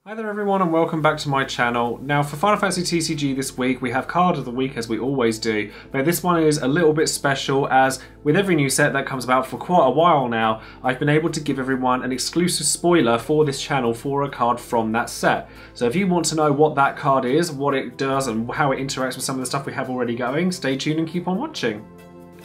Hi there everyone and welcome back to my channel. Now for Final Fantasy TCG this week we have Card of the Week as we always do, but this one is a little bit special as with every new set that comes about for quite a while now, I've been able to give everyone an exclusive spoiler for this channel for a card from that set. So if you want to know what that card is, what it does and how it interacts with some of the stuff we have already going, stay tuned and keep on watching.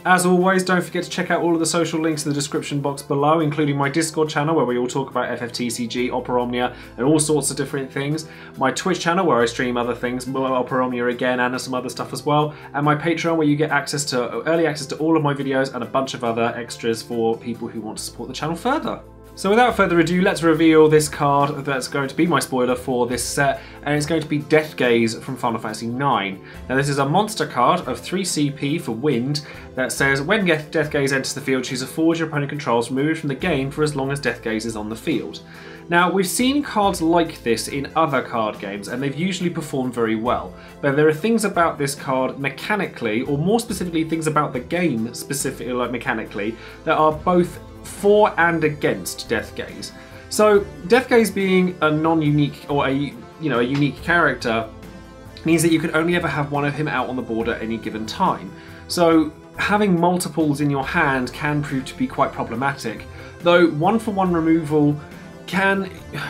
As always, don't forget to check out all of the social links in the description box below, including my Discord channel where we all talk about FFTCG, Opera Omnia, and all sorts of different things, my Twitch channel where I stream other things, Opera Omnia again, and some other stuff as well, and my Patreon where you get early access to all of my videos and a bunch of other extras for people who want to support the channel further. So without further ado, let's reveal this card that's going to be my spoiler for this set, and it's going to be Death Gaze from Final Fantasy IX. Now this is a monster card of 3 CP for Wind that says when Death Gaze enters the field, choose a forward your opponent controls, remove it from the game for as long as Death Gaze is on the field. Now we've seen cards like this in other card games and they've usually performed very well, but there are things about this card mechanically, or more specifically things about the game specifically, like mechanically, that are both for and against Death Gaze. So Death Gaze being a non-unique or a unique character means that you can only ever have one of him out on the board at any given time. So having multiples in your hand can prove to be quite problematic. Though one-for-one removal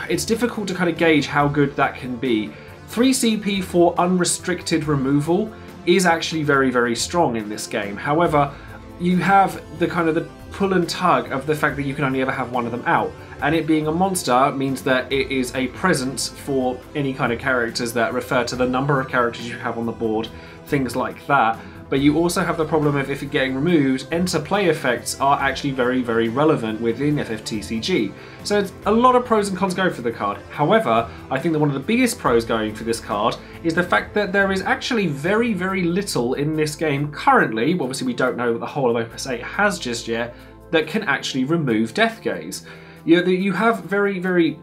it's difficult to kind of gauge how good that can be. 3 CP for unrestricted removal is actually very, very strong in this game. However, you have the pull and tug of the fact that you can only ever have one of them out, and it being a monster means that it is a presence for any kind of characters that refer to the number of characters you have on the board, things like that. But you also have the problem of if it's getting removed, enter play effects are actually very, very relevant within FFTCG. So it's a lot of pros and cons going for the card. However, I think that one of the biggest pros going for this card is the fact that there is actually very, very little in this game currently, obviously we don't know what the whole of Opus VIII has just yet, that can actually remove Death Gaze. You have very, very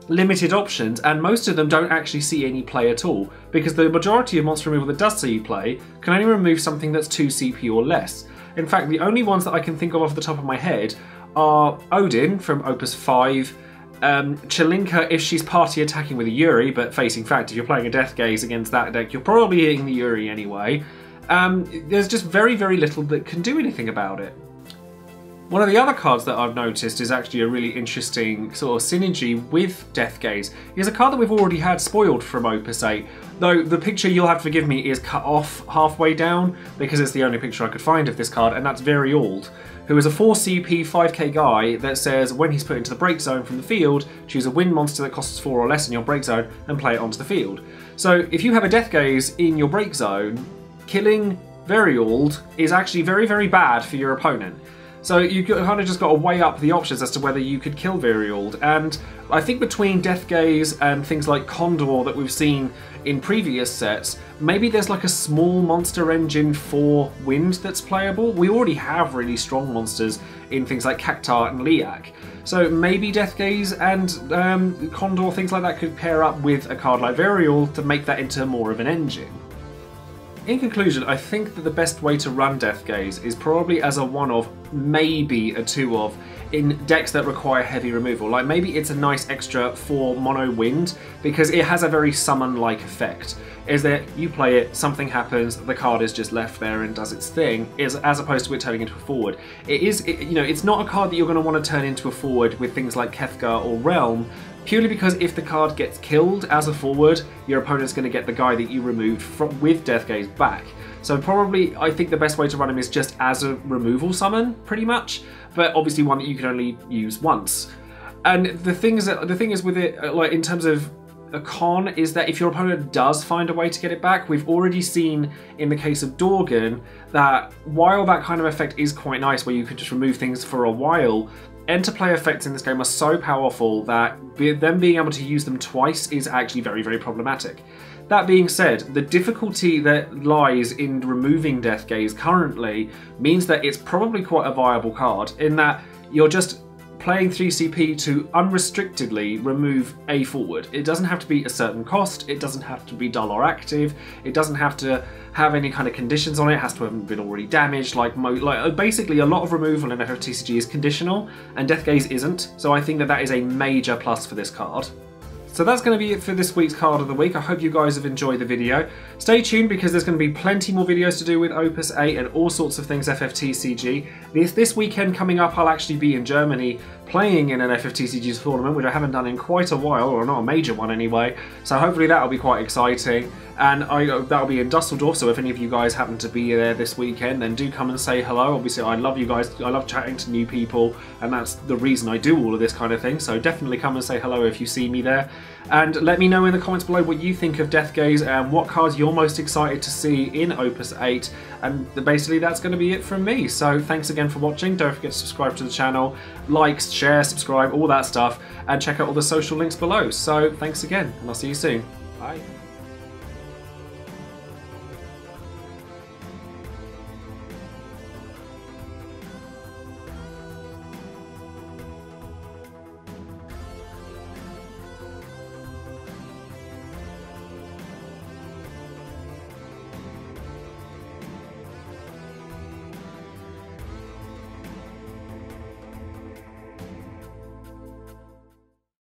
limited options, and most of them don't actually see any play at all, because the majority of monster removal that does see play can only remove something that's 2 CP or less. In fact, the only ones that I can think of off the top of my head are Odin from Opus VIII, Chelinka if she's party attacking with a Yuri, but facing fact, if you're playing a Death Gaze against that deck, you're probably hitting the Yuri anyway. There's just very, very little that can do anything about it. One of the other cards that I've noticed is actually a really interesting sort of synergy with Death Gaze. Is a card that we've already had spoiled from Opus VIII, though the picture, you'll have to forgive me, is cut off halfway down because it's the only picture I could find of this card, and that's Very Old, who is a 4 CP 5k guy that says when he's put into the break zone from the field, choose a wind monster that costs 4 or less in your break zone and play it onto the field. So if you have a Death Gaze in your break zone, killing Very Old is actually very, very bad for your opponent. So you kind of just got to weigh up the options as to whether you could kill Very Old, and I think between Death Gaze and things like Condor that we've seen in previous sets, maybe there's like a small monster engine for Wind that's playable. We already have really strong monsters in things like Cactar and Liak, so maybe Death Gaze and Condor, things like that, could pair up with a card like Very Old to make that into more of an engine. In conclusion, I think that the best way to run Death Gaze is probably as a one-of, maybe a two-of, in decks that require heavy removal. Like maybe it's a nice extra for mono Wind because it has a very summon-like effect. Is that you play it, something happens, the card is just left there and does its thing, as opposed to it turning into a forward. It's not a card that you're going to want to turn into a forward with things like Kefka or Realm, purely because if the card gets killed as a forward, your opponent's going to get the guy that you removed with Death Gaze back. So probably, I think the best way to run him is just as a removal summon, pretty much, but obviously one that you can only use once. And the thing is with it, like in terms of a con, is that if your opponent does find a way to get it back, we've already seen in the case of Dorgan that while that kind of effect is quite nice, where you can just remove things for a while, interplay effects in this game are so powerful that them being able to use them twice is actually very, very problematic. That being said, the difficulty that lies in removing Death Gaze currently means that it's probably quite a viable card, in that you're just playing 3 CP to unrestrictedly remove a forward. It doesn't have to be a certain cost, it doesn't have to be dull or active, it doesn't have to have any kind of conditions on it, has to have been already damaged, basically a lot of removal in FFTCG is conditional, and Death Gaze isn't, so I think that that is a major plus for this card. So that's going to be it for this week's card of the week. I hope you guys have enjoyed the video. Stay tuned because there's going to be plenty more videos to do with Opus VIII and all sorts of things FFTCG. This weekend coming up, I'll actually be in Germany playing in an FFTCG tournament, which I haven't done in quite a while, or not a major one anyway. So hopefully that'll be quite exciting. And that'll be in Dusseldorf, so if any of you guys happen to be there this weekend, then do come and say hello. Obviously, I love you guys. I love chatting to new people, and that's the reason I do all of this kind of thing. So definitely come and say hello if you see me there. And let me know in the comments below what you think of Death Gaze and what cards you're most excited to see in Opus VIII. And basically, that's going to be it from me. So thanks again for watching. Don't forget to subscribe to the channel, like, share, subscribe, all that stuff, and check out all the social links below. So thanks again, and I'll see you soon. Bye.